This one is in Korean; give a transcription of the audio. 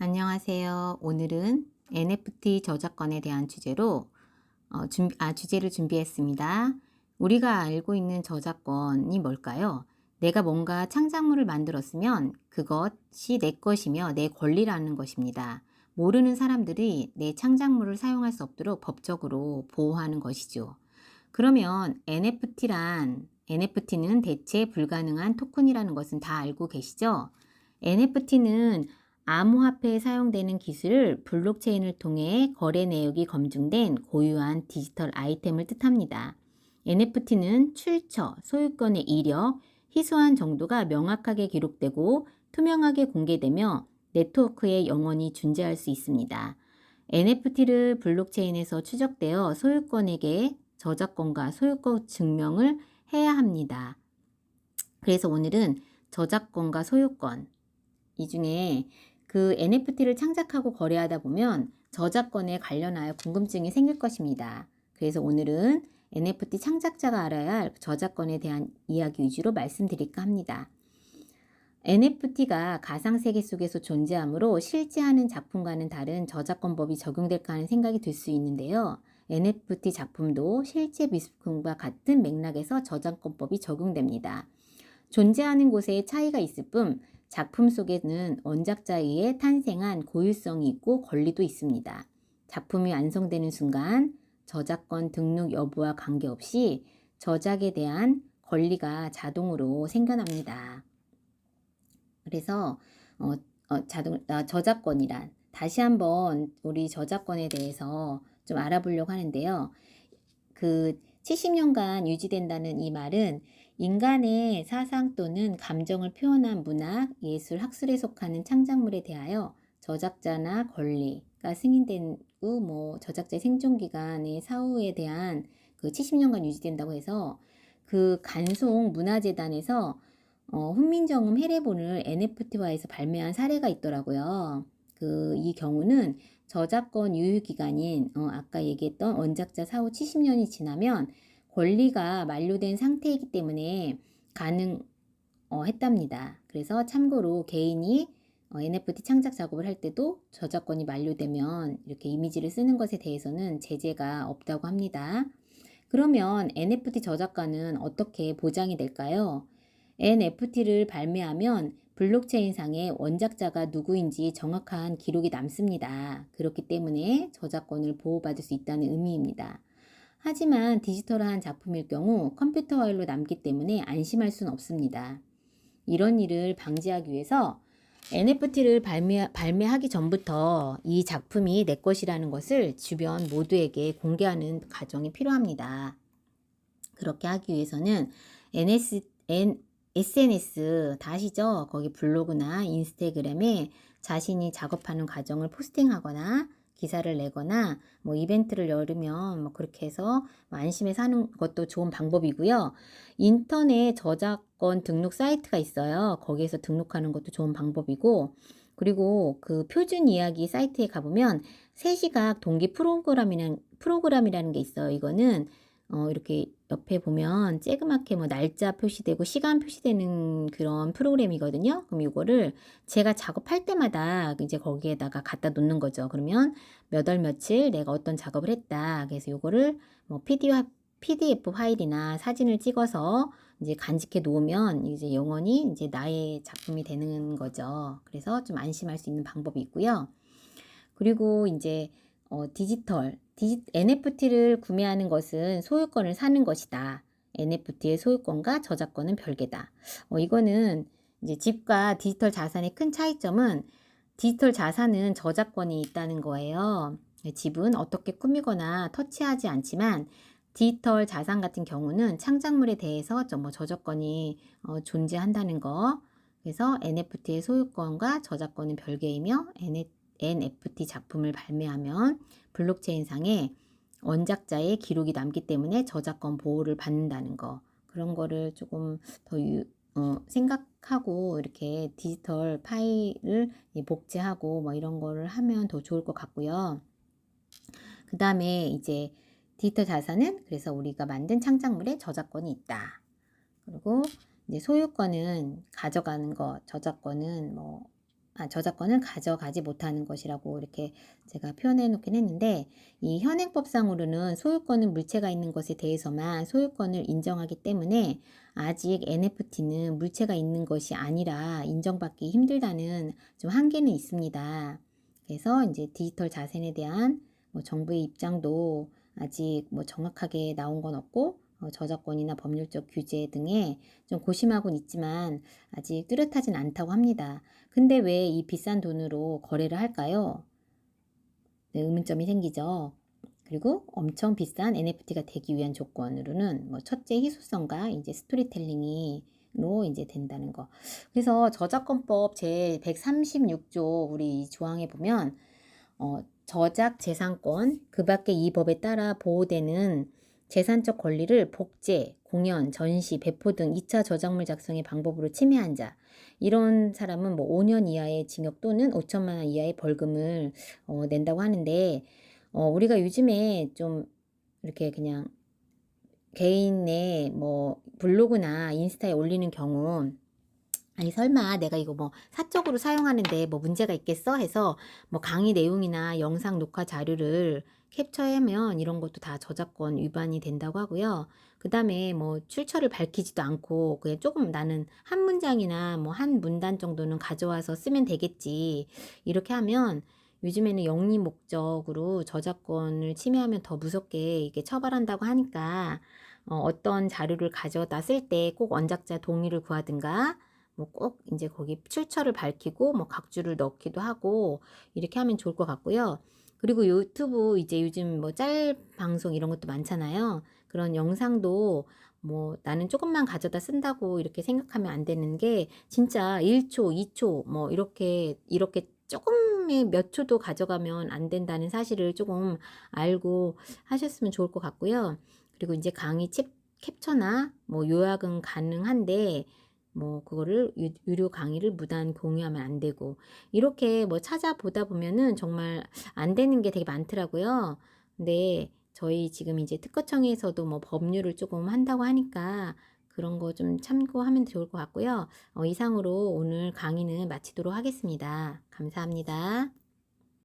안녕하세요. 오늘은 NFT 저작권에 대한 주제로 주제를 준비했습니다. 우리가 알고 있는 저작권이 뭘까요? 내가 뭔가 창작물을 만들었으면 그것이 내 것이며 내 권리라는 것입니다. 모르는 사람들이 내 창작물을 사용할 수 없도록 법적으로 보호하는 것이죠. 그러면 NFT는 대체 불가능한 토큰이라는 것은 다 알고 계시죠? NFT는 암호화폐에 사용되는 기술 블록체인을 통해 거래 내역이 검증된 고유한 디지털 아이템을 뜻합니다. NFT는 출처, 소유권의 이력, 희소한 정도가 명확하게 기록되고 투명하게 공개되며 네트워크에 영원히 존재할 수 있습니다. NFT를 블록체인에서 추적되어 소유권에게 저작권과 소유권 증명을 해야 합니다. 그래서 오늘은 저작권과 소유권, 이 중에 그 NFT를 창작하고 거래하다 보면 저작권에 관련하여 궁금증이 생길 것입니다. 그래서 오늘은 NFT 창작자가 알아야 할 저작권에 대한 이야기 위주로 말씀드릴까 합니다. NFT가 가상세계 속에서 존재하므로 실제 하는 작품과는 다른 저작권법이 적용될까 하는 생각이 들 수 있는데요. NFT 작품도 실제 미술품과 같은 맥락에서 저작권법이 적용됩니다. 존재하는 곳에 차이가 있을 뿐 작품 속에는 원작자에 의해 탄생한 고유성이 있고 권리도 있습니다. 작품이 완성되는 순간 저작권 등록 여부와 관계없이 저작에 대한 권리가 자동으로 생겨납니다. 그래서 저작권이란 다시 한번 우리 저작권에 대해서 좀 알아보려고 하는데요. 그 70년간 유지된다는 이 말은 인간의 사상 또는 감정을 표현한 문학, 예술, 학술에 속하는 창작물에 대하여 저작자나 권리가 승인된 후 저작자의 생존 기간의 사후에 대한 그 70년간 유지된다고 해서 그 간송 문화재단에서 훈민정음 해례본을 NFT화해서 발매한 사례가 있더라고요. 이 경우는 저작권 유효 기간인 아까 얘기했던 원작자 사후 70년이 지나면 권리가 만료된 상태이기 때문에 가능했답니다. 그래서 참고로 개인이 NFT 창작 작업을 할 때도 저작권이 만료되면 이렇게 이미지를 쓰는 것에 대해서는 제재가 없다고 합니다. 그러면 NFT 저작가는 어떻게 보장이 될까요? NFT를 발매하면 블록체인상에 원작자가 누구인지 정확한 기록이 남습니다. 그렇기 때문에 저작권을 보호받을 수 있다는 의미입니다. 하지만 디지털한 작품일 경우 컴퓨터 파일로 남기 때문에 안심할 수는 없습니다. 이런 일을 방지하기 위해서 NFT를 발매하기 전부터 이 작품이 내 것이라는 것을 주변 모두에게 공개하는 과정이 필요합니다. 그렇게 하기 위해서는 SNS 다 아시죠? 거기 블로그나 인스타그램에 자신이 작업하는 과정을 포스팅하거나 기사를 내거나 이벤트를 열으면 그렇게 해서 안심해 사는 것도 좋은 방법이고요. 인터넷 저작권 등록 사이트가 있어요. 거기에서 등록하는 것도 좋은 방법이고, 그리고 그 표준 이야기 사이트에 가보면 세시각 동기 프로그램이라는 게 있어요. 이거는 이렇게 옆에 보면 쬐그맣게 날짜 표시되고 시간 표시되는 그런 프로그램이거든요. 그럼 이거를 제가 작업할 때마다 이제 거기에다가 갖다 놓는 거죠. 그러면 몇 월 며칠 내가 어떤 작업을 했다. 그래서 이거를 PDF 파일이나 사진을 찍어서 이제 간직해 놓으면 이제 영원히 이제 나의 작품이 되는 거죠. 그래서 좀 안심할 수 있는 방법이 있고요. 그리고 이제 NFT를 구매하는 것은 소유권을 사는 것이다. NFT의 소유권과 저작권은 별개다. 이거는 이제 집과 디지털 자산의 큰 차이점은 디지털 자산은 저작권이 있다는 거예요. 집은 어떻게 꾸미거나 터치하지 않지만 디지털 자산 같은 경우는 창작물에 대해서 저작권이 존재한다는 거. 그래서 NFT의 소유권과 저작권은 별개이며 NFT 작품을 발매하면 블록체인상에 원작자의 기록이 남기 때문에 저작권 보호를 받는다는 거. 그런 거를 조금 더 생각하고 이렇게 디지털 파일을 복제하고 이런 거를 하면 더 좋을 것 같고요. 그 다음에 이제 디지털 자산은 그래서 우리가 만든 창작물에 저작권이 있다. 그리고 이제 소유권은 가져가는 것, 저작권은 저작권을 가져가지 못하는 것이라고 이렇게 제가 표현해 놓긴 했는데, 이 현행법상으로는 소유권은 물체가 있는 것에 대해서만 소유권을 인정하기 때문에 아직 NFT는 물체가 있는 것이 아니라 인정받기 힘들다는 좀 한계는 있습니다. 그래서 이제 디지털 자산에 대한 뭐 정부의 입장도 아직 뭐 정확하게 나온 건 없고, 저작권이나 법률적 규제 등에 좀 고심하고는 있지만 아직 뚜렷하진 않다고 합니다. 근데 왜 이 비싼 돈으로 거래를 할까요? 네, 의문점이 생기죠. 그리고 엄청 비싼 NFT가 되기 위한 조건으로는 뭐 첫째 희소성과 이제 스토리텔링이로 이제 된다는 거. 그래서 저작권법 제 136조 우리 이 조항에 보면 저작 재산권 그 밖에 이 법에 따라 보호되는 재산적 권리를 복제, 공연, 전시, 배포 등 2차 저작물 작성의 방법으로 침해한 자, 이런 사람은 뭐 5년 이하의 징역 또는 5천만 원 이하의 벌금을 낸다고 하는데, 우리가 요즘에 좀 이렇게 그냥 개인의 뭐 블로그나 인스타에 올리는 경우, 아니 설마 내가 이거 뭐 사적으로 사용하는데 뭐 문제가 있겠어 해서 뭐 강의 내용이나 영상 녹화 자료를 캡처하면 이런 것도 다 저작권 위반이 된다고 하고요. 그 다음에 뭐 출처를 밝히지도 않고 그냥 조금 나는 한 문장이나 뭐 한 문단 정도는 가져와서 쓰면 되겠지, 이렇게 하면 요즘에는 영리 목적으로 저작권을 침해하면 더 무섭게 이게 처벌한다고 하니까, 어떤 자료를 가져다 쓸 때 꼭 원작자 동의를 구하든가, 뭐 꼭 이제 거기 출처를 밝히고 뭐 각주를 넣기도 하고 이렇게 하면 좋을 것 같고요. 그리고 유튜브 이제 요즘 뭐 짤 방송 이런 것도 많잖아요. 그런 영상도 뭐 나는 조금만 가져다 쓴다고 이렇게 생각하면 안 되는 게, 진짜 1초, 2초 뭐 이렇게 조금의 몇 초도 가져가면 안 된다는 사실을 조금 알고 하셨으면 좋을 것 같고요. 그리고 이제 강의 캡처나 뭐 요약은 가능한데 뭐 그거를 유료 강의를 무단 공유하면 안 되고, 이렇게 뭐 찾아보다 보면은 정말 안 되는 게 되게 많더라고요. 근데 저희 지금 이제 특허청에서도 뭐 법률을 조금 한다고 하니까 그런 거 좀 참고하면 좋을 것 같고요. 이상으로 오늘 강의는 마치도록 하겠습니다. 감사합니다.